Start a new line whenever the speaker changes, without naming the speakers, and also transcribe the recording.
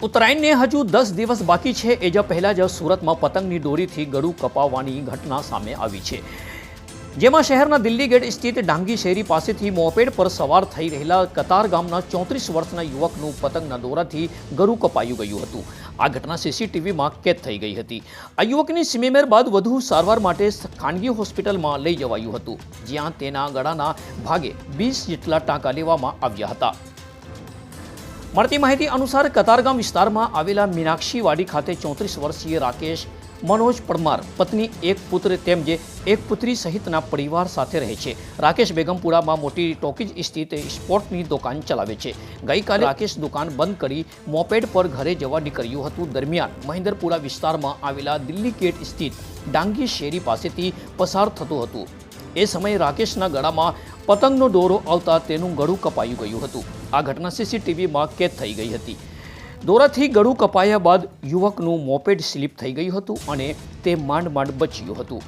ઉત્તરાયણને હજુ 10 દિવસ બાકી છે એ જ પહેલાં જ સુરતમાં પતંગની દોરીથી ગળું કપાવવાની ઘટના સામે આવી છે, જેમાં શહેરના દિલ્હી ગેટ સ્થિત ડાંગી શેરી પાસેથી મોપેડ પર સવાર થઈ રહેલા કતાર ગામના 34 વર્ષના યુવકનું પતંગના દોરાથી ગળું કપાયું ગયું હતું। આ ઘટના સીસીટીવીમાં કેદ થઈ ગઈ હતી। આ યુવકની સિમેમેર બાદ વધુ સારવાર માટે ખાનગી હોસ્પિટલમાં લઈ જવાયું હતું, જ્યાં તેના ગળાના ભાગે 20 જેટલા ટાંકા લેવામાં આવ્યા હતા। મળતી માહિતી અનુસાર કતારગામ વિસ્તારમાં આવેલા મીનાક્ષીવાડી ખાતે 34 વર્ષીય રાકેશ મનોજ પરમાર પત્ની, એક પુત્ર તેમજ એક પુત્રી સહિતના પરિવાર સાથે રહે છે। રાકેશ બેગમપુરામાં મોટી ટોકીજ સ્થિત સ્પોર્ટની દુકાન ચલાવે છે। ગઈકાલે રાકેશ દુકાન બંધ કરી મોપેડ પર ઘરે જવા નીકળ્યું હતું। દરમિયાન મહેન્દ્રપુરા વિસ્તારમાં આવેલા દિલ્હી ગેટ સ્થિત ડાંગી શેરી પાસેથી પસાર થતું હતું। એ સમયે રાકેશના ગળામાં પતંગનો દોરો આવતા તેનું ગળું કપાયું ગયું હતું। આ ઘટના સીસીટીવીમાં કેદ થઈ ગઈ હતી। દોરાથી ગળું કપાયા બાદ યુવકનું મોપેડ સ્લીપ થઈ ગયું હતું અને તે માંડ બચ્યું હતું।